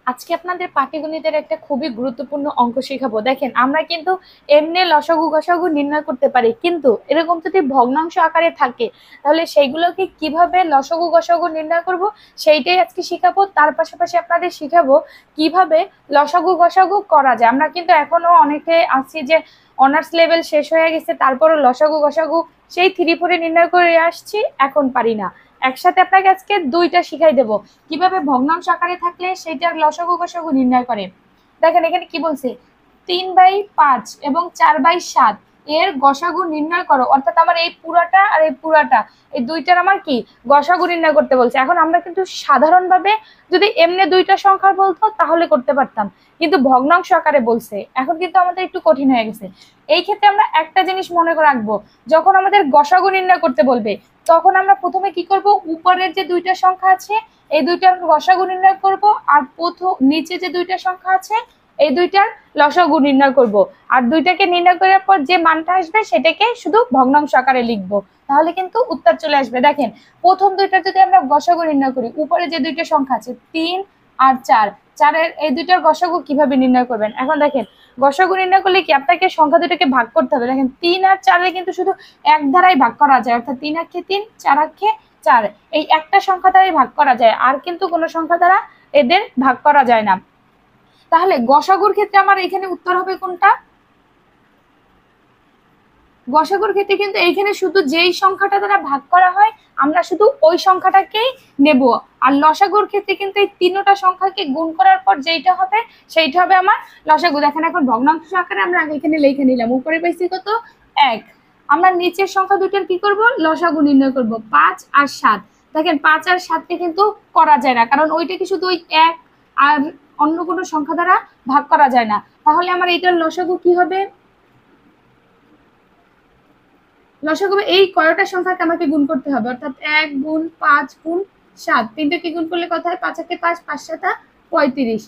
আজকে আপনাদের পাটিগণিতের একটা খুবই গুরুত্বপূর্ণ অঙ্ক শেখাবো। দেখেন, আমরা কিন্তু এমনি লসাগু গসাগু নির্ণয় করতে পারি, কিন্তু এরকম যদি ভগ্নাংশ আকারে থাকে তাহলে সেইগুলোকে কিভাবে লসাগু গসাগু নির্ণয় করব সেইটাই আজকে শিখাবো। তার পাশাপাশি আপনাদের শিখাবো কিভাবে লসাগু গসাগু করা যায়। আমরা কিন্তু এখনো অনেকে আছি যে অনার্স লেভেল শেষ হয়ে গেছে, তারপরও লসাগু গসাগু সেই 3 4 নির্ণয় করে আসছি, এখন পারি না। একসাথে আপনাকে আজকে দুইটা শিখাই দেব কিভাবে ভগ্নাংশ আকারে থাকলে সেটার লসাগু গসাগু নির্ণয় করে। দেখেন এখানে কি বলছে, 3/5 এবং 4/7 এর গসাগু নির্ণয় করো। অর্থাৎ আমার এই পুরাটা আর এই পুরাটা, এই দুইটার আমার কি গসাগু নির্ণয় করতে বলছে। এখন আমরা কিন্তু সাধারণভাবে যদি এমনি দুইটা সংখ্যা বলতো তাহলে করতে পারতাম, কিন্তু ভগ্নাংশ আকারে বলছে, এখন কিন্তু আমাদের একটু কঠিন হয়ে গেছে। এই ক্ষেত্রে আমরা একটা জিনিস মনে রাখবো, যখন আমাদের গসাগু নির্ণয় করতে বলবে তখন আমরা প্রথমে কি করব, উপরের যে দুইটা সংখ্যা আছে এই দুইটার গসাগু নির্ণয় করব, আর নিচে যে দুইটা সংখ্যা আছে এই দুইটার লসাগু নির্ণয় করব। আর দুইটাকে নির্ণয় করার পর যে মানটা আসবে সেটাকে শুধু ভগ্নাংশ আকারে লিখব, তাহলে কিন্তু উত্তর চলে আসবে। দেখেন, প্রথম দুইটা যদি আমরা গসাগু নির্ণয় করি, উপরে যে দুইটা সংখ্যা আছে 3 আর 4, চারের এই দুইটার গসাগু কিভাবে নির্ণয় করবেন। এখন দেখেন, গসাগু নির্ণয় করলে কি আপনাকে সংখ্যা দুটোকে ভাগ করতে হবে। দেখেন 3 আর 4 কিন্তু শুধু এক ধারায় ভাগ করা যায়, অর্থাৎ 3 আক্ষে 3, 4 আক্ষে 4, এই একটা সংখ্যা দ্বারাই ভাগ করা যায়, আর কিন্তু কোনো সংখ্যা দ্বারা এদের ভাগ করা যায় না। তাহলে গসাগুর ক্ষেত্রে আমার এখানে উত্তর হবে কোনটা? গসাগুর ক্ষেত্রে কিন্তু এইখানে শুধু যেই সংখ্যাটা দ্বারা ভাগ করা হয় আমরা শুধু ওই সংখ্যাটাকেই নেব। আর লসাগুর ক্ষেত্রে কিন্তু এই তিনটা সংখ্যাকে গুণ করার পর যেইটা হবে সেইটা হবে আমার লসাগু। দেখেন এখন ভগ্নাংশ আকারে আমরা এখানে লিখে নিলাম, উপরে পাইছি কত 1, আমরা নিচের সংখ্যা দুটোর কি করব, লসাগু নির্ণয় করব 5 আর 7। দেখেন 5 আর 7কে কিন্তু করা যায় না, কারণ ওইটাকে শুধু ওই 1 আর অন্য কোনো সংখ্যা দ্বারা ভাগ করা যায় না। তাহলে আমার এইটার লসাগু কি হবে, লসাগু এই কয়টা সংখ্যাকে আমাকে গুণ করতে হবে, অর্থাৎ 1 গুণ 5 গুণ 7, তিনটাকে গুণ করলে কত হয়, 5 একে 5, 5 7 35,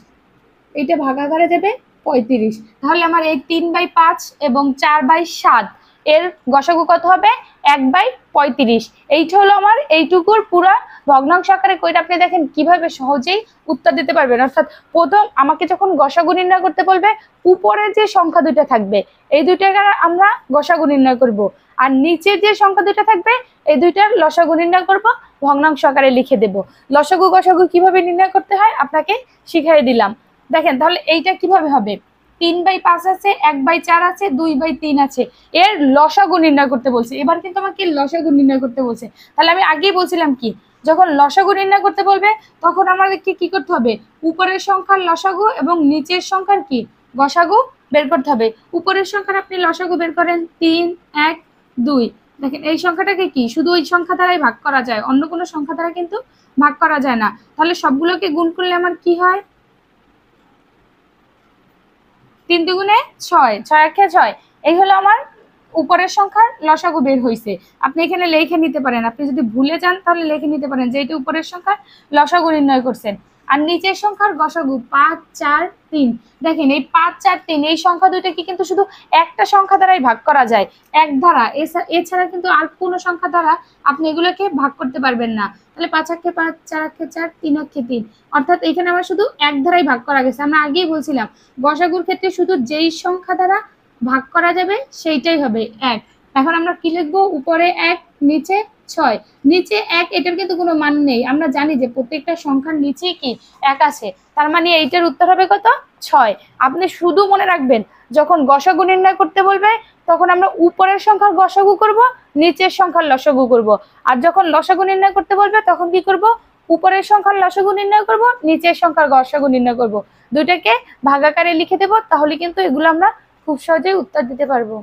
এইটা ভাগাকারে দেবে 35। তাহলে আমার এই 3/5 এবং 4/7 এর গসাগু কত হবে, 1/35। এইটা হলো আমার এইটুকুর পুরা ভগ্নাংশ আকারে কইটা। আপনি দেখেন কিভাবে সহজেই উত্তর দিতে পারবেন। অর্থাৎ প্রথম আমাকে যখন গসাগু নির্ণয় করতে বলবে, উপরে যে সংখ্যা দুটো থাকবে এই দুইটাকে আমরা গসাগু নির্ণয় করব, আর নিচের যে সংখ্যা দুটো থাকবে এই দুইটার লসাগু নির্ণয় করব, ভগ্নাংশ আকারে লিখে দেব। লসাগু গসাগু কিভাবে নির্ণয় করতে হয় আপনাকে শিখিয়ে দিলাম। দেখেন তাহলে এইটা কিভাবে হবে, 3/5 আছে, 1/4 আছে, 2/3 আছে, এর লসাগু নির্ণয় করতে বলছে। এবার কিন্তু আমাকে লসাগু নির্ণয় করতে বলছে। তাহলে আমি আগেই বলছিলাম কি, যখন লসাগু নির্ণয় করতে বলবে তখন আমাদেরকে কি করতে হবে, উপরের সংখ্যার লসাগু এবং নিচের সংখ্যার কি গসাগু বের করতে হবে। উপরের সংখ্যার আপনি লসাগু বের করেন 3 1 2, দেখেন এই সংখ্যাটাকে কি শুধু ওই সংখ্যা দ্বারাই ভাগ করা যায়, অন্য কোনো সংখ্যা দ্বারা কিন্তু ভাগ করা যায় না। তাহলে সবগুলোকে গুণ করলে আমার কি হয়, 3 দুগুণে 6, 6 একে 6, এই হলো আমার উপরের সংখ্যার লসাগু বের হয়েছে। আপনি এখানে লিখে নিতে পারেন, আপনি যদি ভুলে যান তাহলে লিখে নিতে পারেন যে এটা উপরের সংখ্যার লসাগু নির্ণয় করছেন। আর নিচের সংখ্যার গসাগু 5 4 3, দেখেন এই 5 4 3 এই সংখ্যা দুইটাকে কিন্তু শুধু একটা সংখ্যা দ্বারাই ভাগ করা যায়, এক ধারা, এছাড়া কিন্তু আর কোনো সংখ্যা দ্বারা আপনি এগুলোকে ভাগ করতে পারবেন না। তাহলে 5 আক্ষে 5, 4 আক্ষে 4, 3 আক্ষে 3, অর্থাৎ এখানে আমার শুধু এক ধারাই ভাগ করা গেছে। আমরা আগেই বলছিলাম গসাগুর ক্ষেত্রে শুধু যেই সংখ্যা দ্বারা ভাগ করা যাবে সেইটাই হবে 1। এখন আমরা কি লিখবো, উপরে 1 নিচে 6, নিচে 1 এটার কিন্তু কোনো মান নেই, আমরা জানি যে প্রত্যেকটা সংখ্যার নিচে কি 1 আছে, তার মানে এইটার উত্তর হবে কত 6। আপনি শুধু মনে রাখবেন যখন গসাগু নির্ণয় করতে বলবে তখন আমরা উপরের সংখ্যার গসাগু করব, নিচের সংখ্যার লসাগু করব। আর যখন লসাগু নির্ণয় করতে বলবে তখন কি করব, উপরের সংখ্যার লসাগু নির্ণয় করব, নিচের সংখ্যার গসাগু নির্ণয় করব, দুইটাকে ভাগাকারে লিখে দেব। তাহলে কিন্তু এগুলো আমরা খুব সহজেই উত্তর দিতে পারবো।